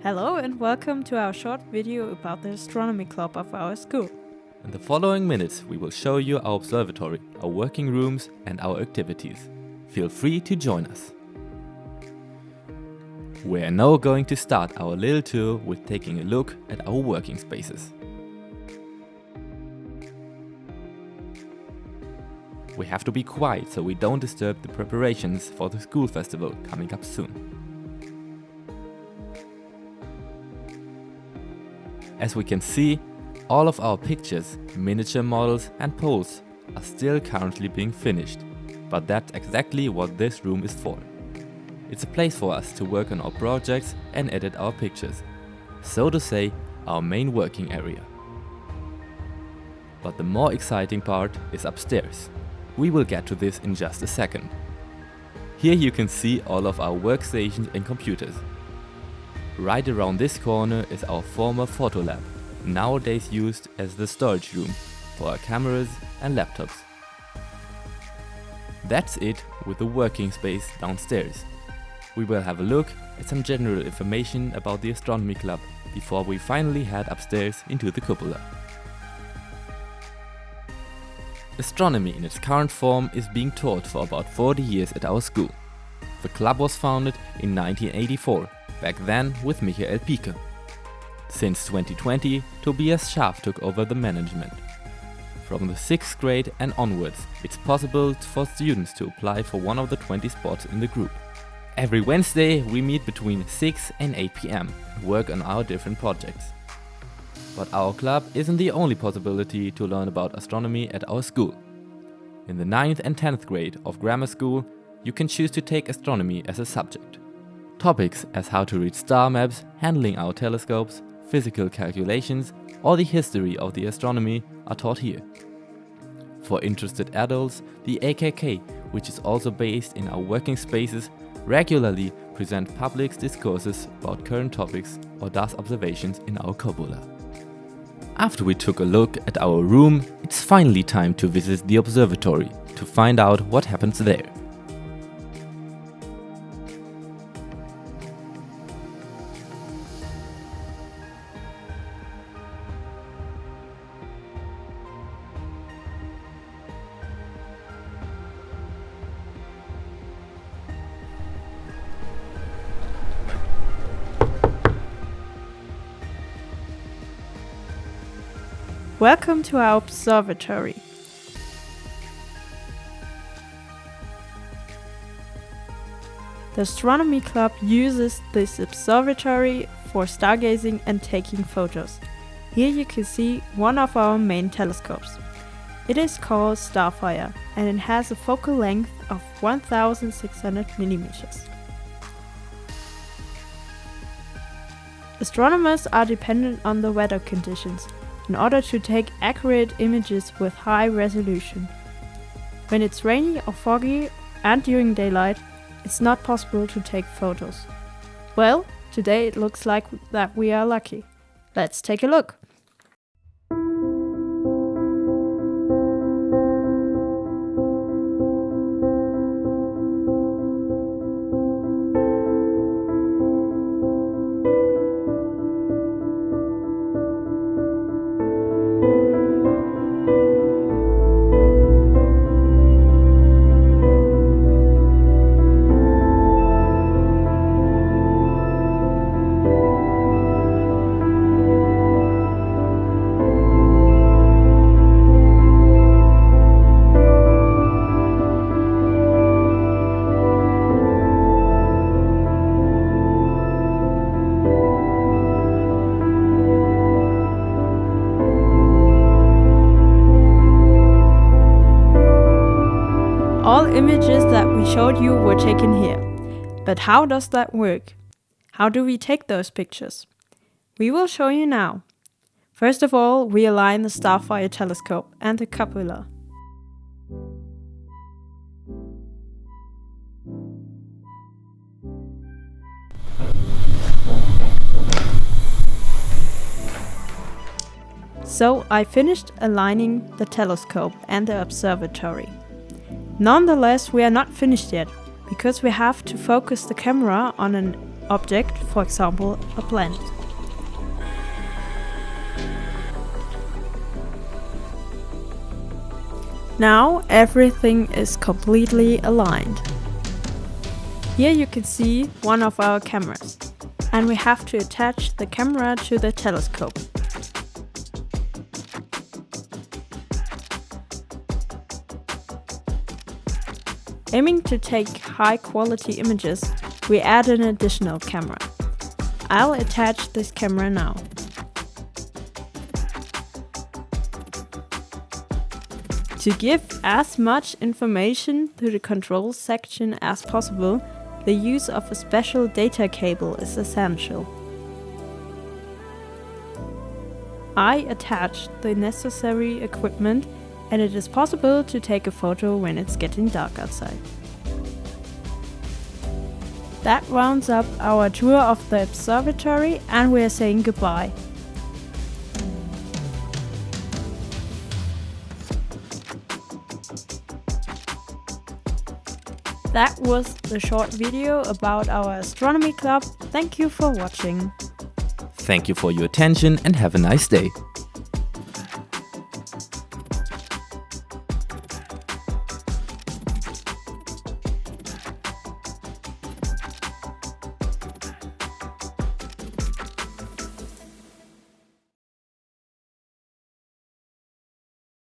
Hello and welcome to our short video about the astronomy club of our school. In the following minutes, we will show you our observatory, our working rooms and our activities. Feel free to join us. We are now going to start our little tour with taking a look at our working spaces. We have to be quiet so we don't disturb the preparations for the school festival coming up soon. As we can see, all of our pictures, miniature models and poles are still currently being finished, but that's exactly what this room is for. It's a place for us to work on our projects and edit our pictures, so to say, our main working area. But the more exciting part is upstairs. We will get to this in just a second. Here you can see all of our workstations and computers. Right around this corner is our former photo lab, nowadays used as the storage room for our cameras and laptops. That's it with the working space downstairs. We will have a look at some general information about the astronomy club before we finally head upstairs into the cupola. Astronomy in its current form is being taught for about 40 years at our school. The club was founded in 1984, back then with Michael Pieke. Since 2020, Tobias Scharf took over the management. From the 6th grade and onwards, it's possible for students to apply for one of the 20 spots in the group. Every Wednesday we meet between 6 and 8 p.m. and work on our different projects. But our club isn't the only possibility to learn about astronomy at our school. In the 9th and 10th grade of grammar school, you can choose to take astronomy as a subject. Topics as how to read star maps, handling our telescopes, physical calculations, or the history of the astronomy are taught here. For interested adults, the AKK, which is also based in our working spaces, regularly present public discourses about current topics or does observations in our cupola. After we took a look at our room, it's finally time to visit the observatory to find out what happens there. Welcome to our observatory. The astronomy club uses this observatory for stargazing and taking photos. Here you can see one of our main telescopes. It is called Starfire and it has a focal length of 1600 millimeters. Astronomers are dependent on the weather conditions in order to take accurate images with high resolution. When it's rainy or foggy and during daylight, it's not possible to take photos. Well, today it looks like that we are lucky. Let's take a look. All images that we showed you were taken here. But how does that work? How do we take those pictures? We will show you now. First of all, we align the Starfire telescope and the cupola. So I finished aligning the telescope and the observatory. Nonetheless, we are not finished yet, because we have to focus the camera on an object, for example, a planet. Now everything is completely aligned. Here you can see one of our cameras, and we have to attach the camera to the telescope. Aiming to take high quality images, we add an additional camera. I'll attach this camera now. To give as much information to the control section as possible, the use of a special data cable is essential. I attached the necessary equipment, and it is possible to take a photo when it's getting dark outside. That rounds up our tour of the observatory, and we are saying goodbye. That was the short video about our astronomy club. Thank you for watching. Thank you for your attention and have a nice day.